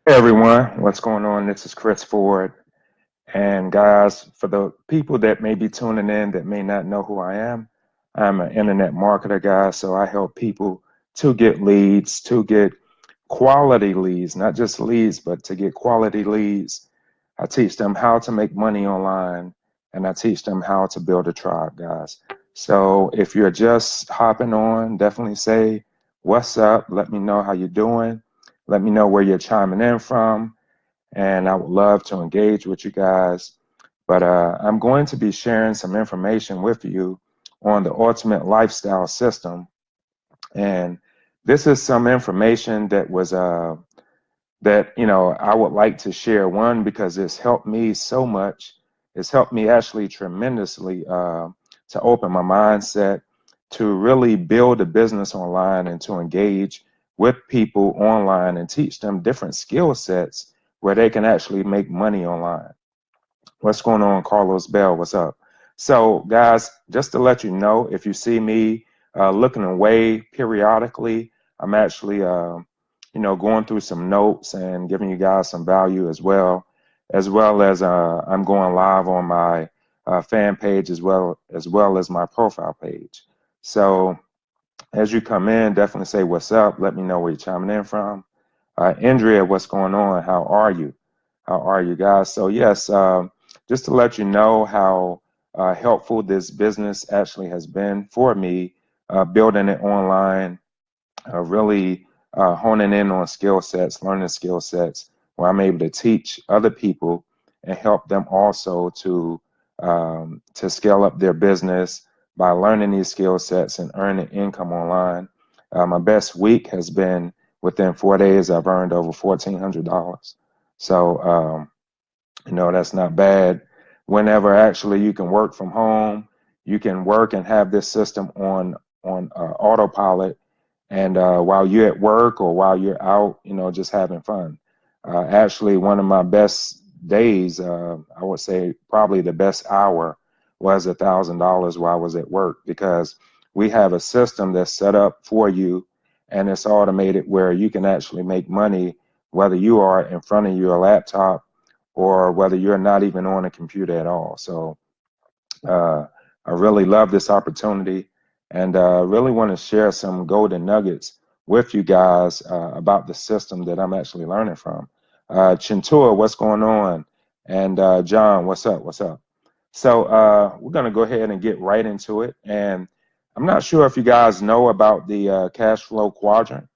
Hey everyone, what's going on? This is Chris Ford. And guys, for the people that may be tuning in that may not know who I am, I'm an internet marketer, guys. So I help people to get leads, to get quality leads, not just leads, but to get quality leads. I teach them how to make money online and I teach them how to build a tribe, guys. So if you're just hopping on, definitely say, what's up? Let me know how you're doing. Let me know where you're chiming in from and I would love to engage with you guys. But I'm going to be sharing some information with you on the ultimate lifestyle system. And this is some information that was that I would like to share. One, because it's helped me so much. It's helped me actually tremendously to open my mindset, to really build a business online and to engage with people online and teach them different skill sets where they can actually make money online. What's going on, Carlos Bell? What's up? So, guys, just to let you know, if you see me looking away periodically, I'm actually, going through some notes and giving you guys some value as well as I'm going live on my fan page as well as my profile page. So, as you come in, definitely say what's up. Let me know where you're chiming in from. Andrea, what's going on? How are you? How are you guys? So yes, just to let you know how helpful this business actually has been for me, building it online, really honing in on skill sets, learning skill sets, where I'm able to teach other people and help them also to scale up their business by learning these skill sets and earning income online. My best week has been within 4 days. I've earned over $1,400. So that's not bad. Whenever actually you can work from home, you can work and have this system on autopilot and while you're at work or while you're out, just having fun. Actually, one of my best days, I would say probably the best hour was $1,000 while I was at work because we have a system that's set up for you and it's automated where you can actually make money whether you are in front of your laptop or whether you're not even on a computer at all. So uh, I really love this opportunity and really want to share some golden nuggets with you guys about the system that I'm actually learning from. Chintua, what's going on? And John, what's up? What's up? So we're going to go ahead and get right into it. And I'm not sure if you guys know about the cash flow quadrant.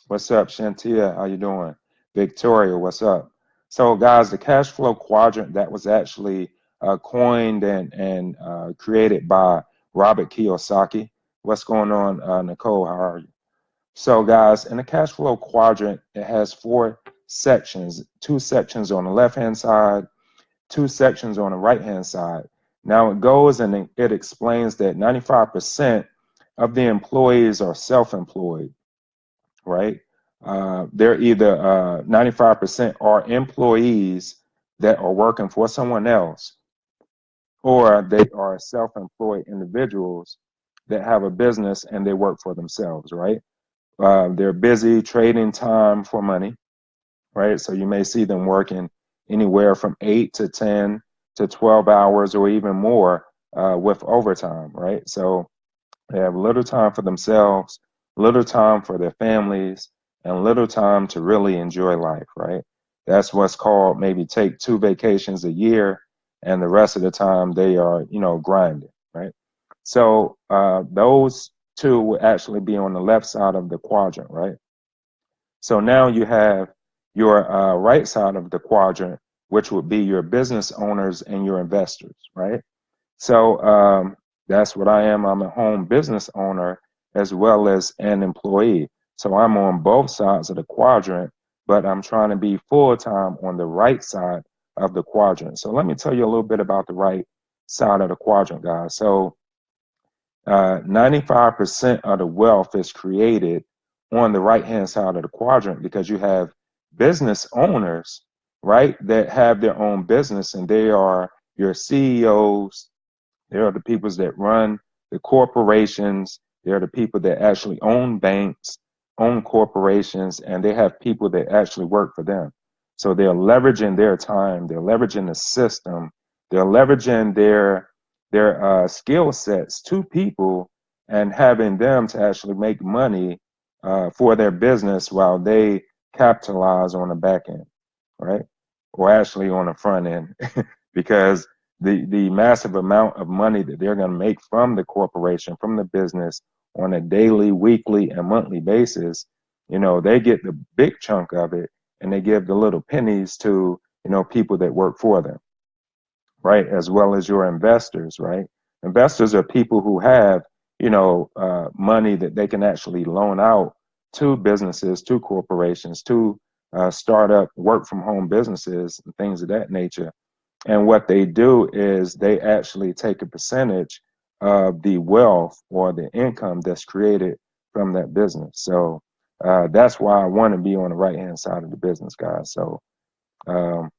What's up, Shantia? How you doing? Victoria, what's up? So, guys, the cash flow quadrant that was actually coined and created by Robert Kiyosaki. What's going on, Nicole? How are you? So, guys, in the cash flow quadrant, it has four sections: two sections on the left-hand side, two sections on the right-hand side. Now, it goes and it explains that 95% of the employees are self-employed, right? They're either 95% are employees that are working for someone else, or they are self-employed individuals that have a business and they work for themselves, right? They're busy trading time for money, right? So you may see them working anywhere from 8 to 10 to 12 hours or even more with overtime, right? So they have little time for themselves, little time for their families, and little time to really enjoy life, right? That's what's called maybe take two vacations a year, and the rest of the time they are, grinding, right? So those two will actually be on the left side of the quadrant, right? So now you have your right side of the quadrant, which would be your business owners and your investors, right? So that's what I am. I'm a home business owner as well as an employee. So I'm on both sides of the quadrant, but I'm trying to be full time on the right side of the quadrant. So let me tell you a little bit about the right side of the quadrant, guys. So 95% of the wealth is created on the right hand side of the quadrant because you have business owners, right, that have their own business and they are your CEOs, they are the people that run the corporations. They're the people that actually own banks. own corporations and they have people that actually work for them. So they're leveraging their time, they're leveraging the system, they're leveraging their skill sets to people and having them to actually make money for their business while they capitalize on the back end, right? Or actually on the front end, because the massive amount of money that they're going to make from the corporation, from the business on a daily, weekly, and monthly basis, they get the big chunk of it and they give the little pennies to, people that work for them, right? As well as your investors, right? Investors are people who have, money that they can actually loan out to businesses, to corporations, to startup work from home businesses and things of that nature. And what they do is they actually take a percentage of the wealth or the income that's created from that business. So that's why I want to be on the right hand side of the business, guys. So um,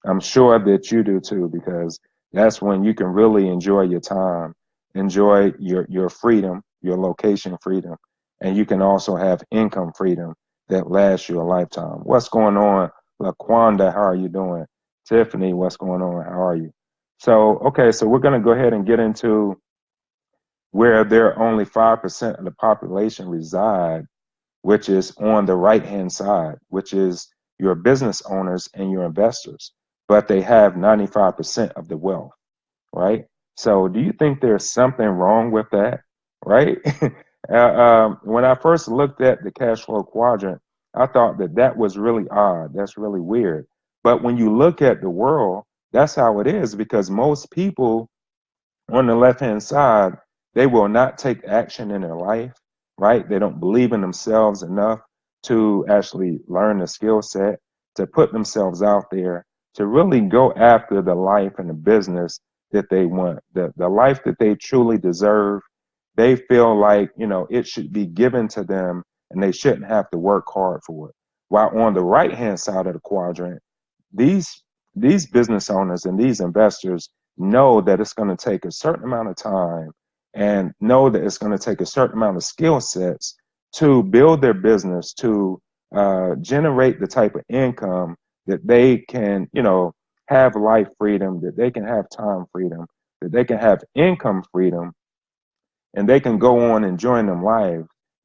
I'm sure that you do too, because that's when you can really enjoy your time, enjoy your freedom, your location freedom, and you can also have income freedom that lasts you a lifetime. What's going on, LaQuanda? How are you doing? Tiffany, what's going on? How are you? So, okay, so we're going to go ahead and get into where there only 5% of the population reside, which is on the right hand side, which is your business owners and your investors, but they have 95% of the wealth, right? So, do you think there's something wrong with that, right? When I first looked at the cash flow quadrant, I thought that that was really odd. That's really weird. But when you look at the world, that's how it is because most people on the left hand side, they will not take action in their life, right? They don't believe in themselves enough to actually learn the skill set, to put themselves out there, to really go after the life and the business that they want, the life that they truly deserve. They feel like, it should be given to them and they shouldn't have to work hard for it. While on the right hand side of the quadrant, these these business owners and these investors know that it's going to take a certain amount of time and know that it's going to take a certain amount of skill sets to build their business, to generate the type of income that they can, have life freedom, that they can have time freedom, that they can have income freedom, and they can go on enjoying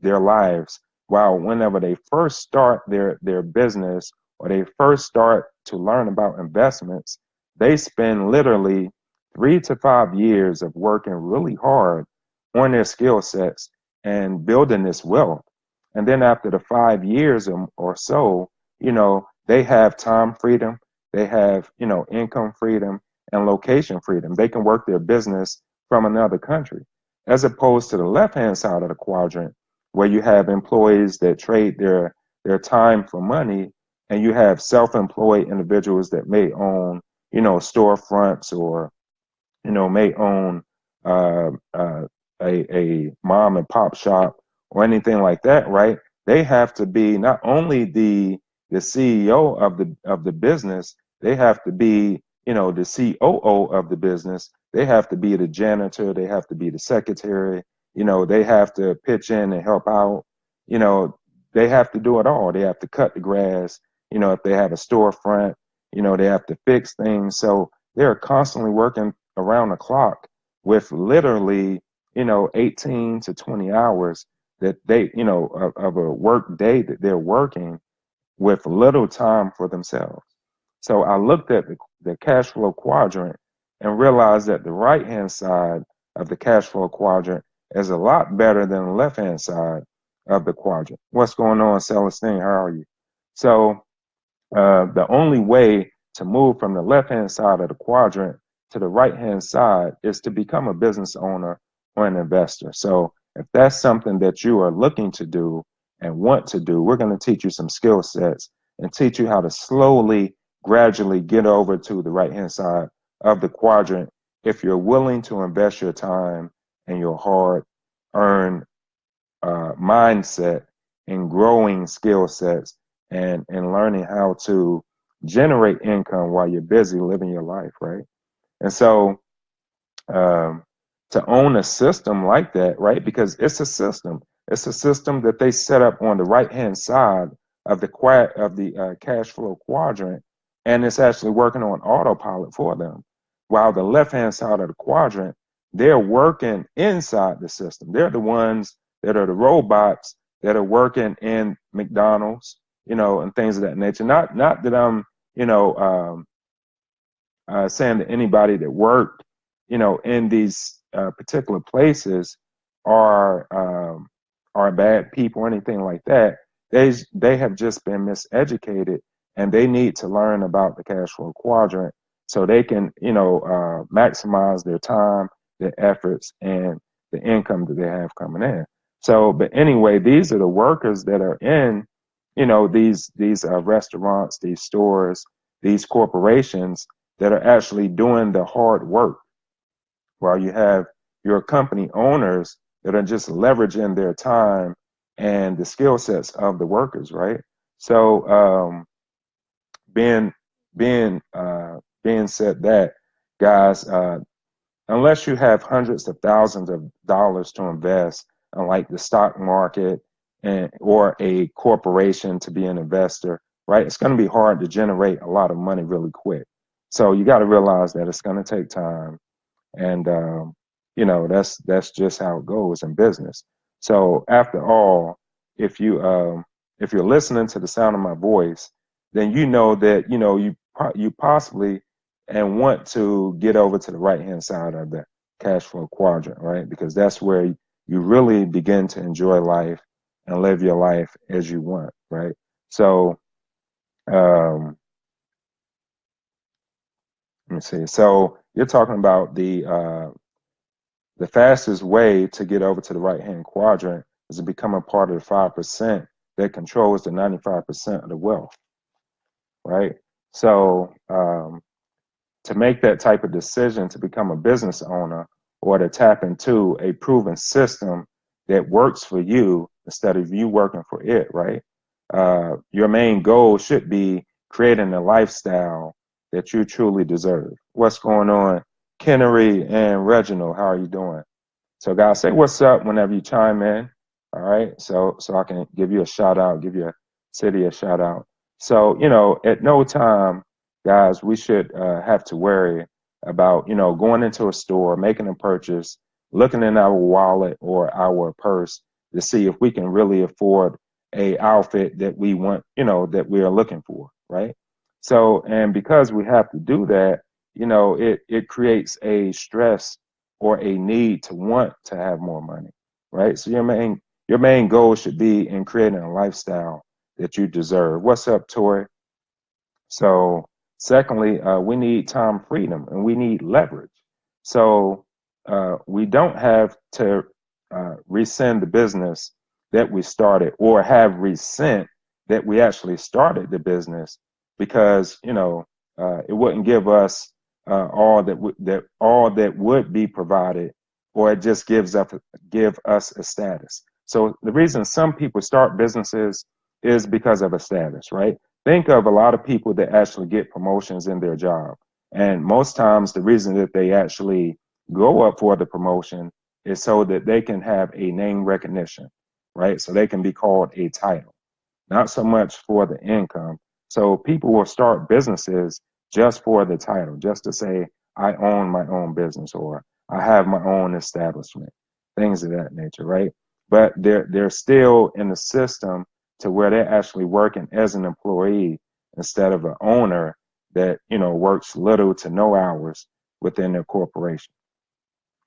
their lives, while whenever they first start their business or they first start to learn about investments, they spend literally 3 to 5 years of working really hard on their skill sets and building this wealth. And then after the 5 years or so, they have time freedom, they have, income freedom and location freedom. They can work their business from another country, as opposed to the left hand side of the quadrant where you have employees that trade their time for money, and you have self-employed individuals that may own, storefronts, or may own uh, uh, a mom and pop shop or anything like that, right? They have to be not only the CEO of the business, they have to be, the COO of the business. They have to be the janitor. They have to be the secretary. They have to pitch in and help out. You know, they have to do it all. They have to cut the grass. If they have a storefront, they have to fix things. So they're constantly working around the clock with literally, 18 to 20 hours that they, of a work day that they're working with little time for themselves. So I looked at the cash flow quadrant and realized that the right hand side of the cash flow quadrant is a lot better than the left hand side of the quadrant. What's going on, Celestine? How are you? So the only way to move from the left hand side of the quadrant to the right hand side is to become a business owner or an investor. So if that's something that you are looking to do and want to do, we're going to teach you some skill sets and teach you how to slowly, gradually get over to the right hand side of the quadrant if you're willing to invest your time and your hard earned mindset in growing skill sets and learning how to generate income while you're busy living your life, right? And so um, to own a system like that, right? Because it's a system. It's a system that they set up on the right-hand side of the cash flow quadrant, and it's actually working on autopilot for them. While the left-hand side of the quadrant, they're working inside the system. They're the ones that are the robots that are working in McDonald's, and things of that nature. Not that I'm, saying that anybody that worked, in these particular places are bad people or anything like that. They have just been miseducated, and they need to learn about the cash flow quadrant so they can, maximize their time, their efforts, and the income that they have coming in. So, but anyway, these are the workers that are in, these restaurants, these stores, these corporations that are actually doing the hard work, while you have your company owners that are just leveraging their time and the skill sets of the workers, right? So, being being being said that, guys, unless you have hundreds of thousands of dollars to invest in like the stock market or a corporation to be an investor, right? It's going to be hard to generate a lot of money really quick. So you got to realize that it's going to take time, and that's just how it goes in business. So after all, if you if you're listening to the sound of my voice, then you know that you possibly and want to get over to the right hand side of the cash flow quadrant, right? Because that's where you really begin to enjoy life and live your life as you want, right? So let me see. So you're talking about the fastest way to get over to the right hand quadrant is to become a part of the 5% that controls the 95% of the wealth, right? So to make that type of decision to become a business owner or to tap into a proven system that works for you instead of you working for it, right? Your main goal should be creating a lifestyle that you truly deserve. What's going on, Kennery and Reginald? How are you doing? So guys, say what's up whenever you chime in. All right. So I can give you a shout out, give your city a shout out. So, at no time, guys, we should have to worry about, going into a store, making a purchase, looking in our wallet or our purse to see if we can really afford a outfit that we want, that we are looking for, right? So, and because we have to do that, it creates a stress or a need to want to have more money, right? So your main goal should be in creating a lifestyle that you deserve. What's up, Tori? So, secondly, we need time freedom and we need leverage. So, we don't have to rescind the business that we started or have resent that we actually started the business because, it wouldn't give us all that would be provided, or it just give us a status. So the reason some people start businesses is because of a status, right? Think of a lot of people that actually get promotions in their job. And most times the reason that they actually go up for the promotion is so that they can have a name recognition, right? So they can be called a title, not so much for the income. So people will start businesses just for the title, just to say, I own my own business or I have my own establishment, things of that nature, right? But they're still in the system to where they're actually working as an employee instead of an owner that, works little to no hours within their corporation,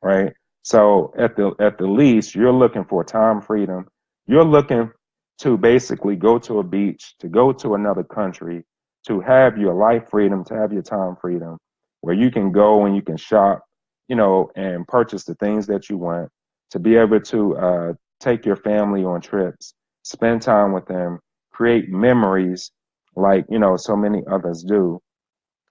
right? So at the least, you're looking for time freedom. You're looking to basically go to a beach, to go to another country, to have your life freedom, to have your time freedom, where you can go and you can shop, and purchase the things that you want, to be able to take your family on trips, spend time with them, create memories like, so many others do.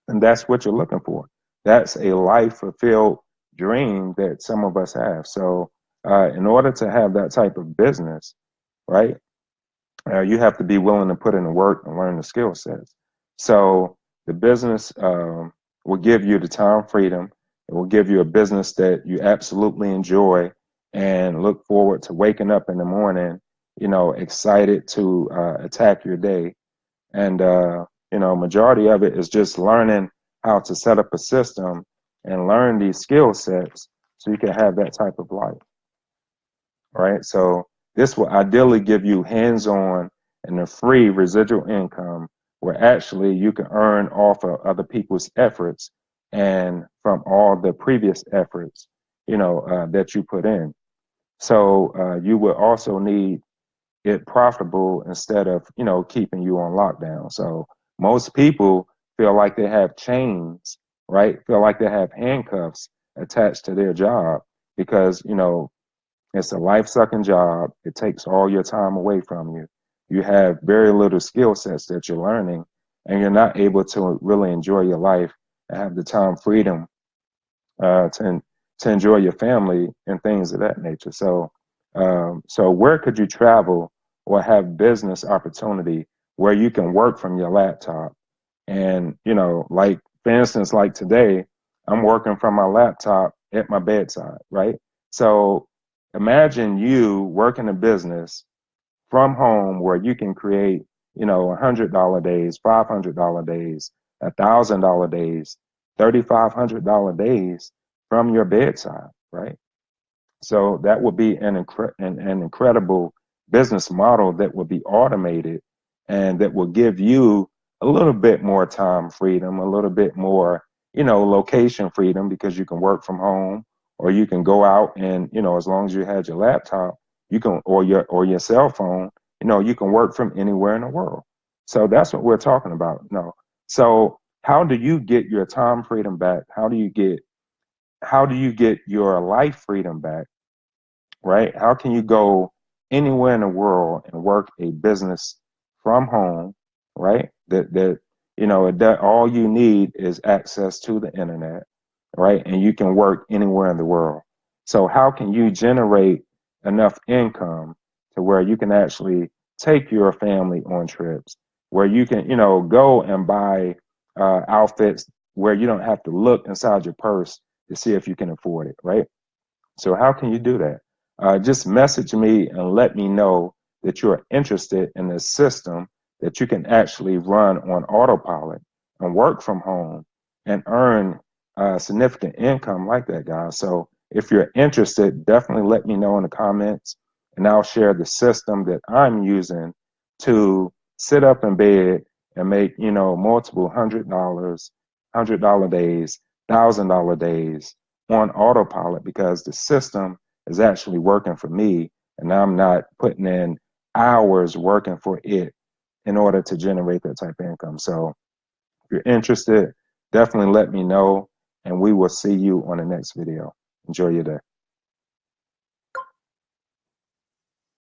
And that's what you're looking for. That's a life fulfilled dream that some of us have. So, in order to have that type of business, right, you have to be willing to put in the work and learn the skill sets. So, the business will give you the time freedom. It will give you a business that you absolutely enjoy, and look forward to waking up in the morning, excited to attack your day. And, majority of it is just learning how to set up a system and learn these skill sets so you can have that type of life, right? So this will ideally give you hands-on and a free residual income where actually you can earn off of other people's efforts and from all the previous efforts, that you put in. So you will also need it profitable instead of, keeping you on lockdown. So most people feel like they have chains, right? Feel like they have handcuffs attached to their job because, it's a life sucking job. It takes all your time away from you. You have very little skill sets that you're learning, and you're not able to really enjoy your life and have the time freedom to enjoy your family and things of that nature. So where could you travel or have business opportunity where you can work from your laptop? And like for instance, like today, I'm working from my laptop at my bedside, right? So imagine you working a business from home where you can create, $100 days, $500 days, $1,000 days, $3,500 days from your bedside, right? So that would be an incredible business model that would be automated and that will give you a little bit more time freedom, a little bit more, location freedom because you can work from home or you can go out and, as long as you had your laptop, you can or your cell phone, you can work from anywhere in the world. So that's what we're talking about. No. So how do you get your time freedom back? How do you get your life freedom back? Right? How can you go anywhere in the world and work a business from home, right? That all you need is access to the internet, right? And you can work anywhere in the world. So how can you generate enough income to where you can actually take your family on trips, where you can, go and buy outfits where you don't have to look inside your purse to see if you can afford it, right? So how can you do that? Just message me and let me know that you're interested in a system that you can actually run on autopilot and work from home and earn significant income like that, guys. So if you're interested, definitely let me know in the comments, and I'll share the system that I'm using to sit up in bed and make, multiple $100 days, $1,000 days on autopilot because the system is actually working for me and I'm not putting in hours working for it in order to generate that type of income. So if you're interested, definitely let me know and we will see you on the next video. Enjoy your day.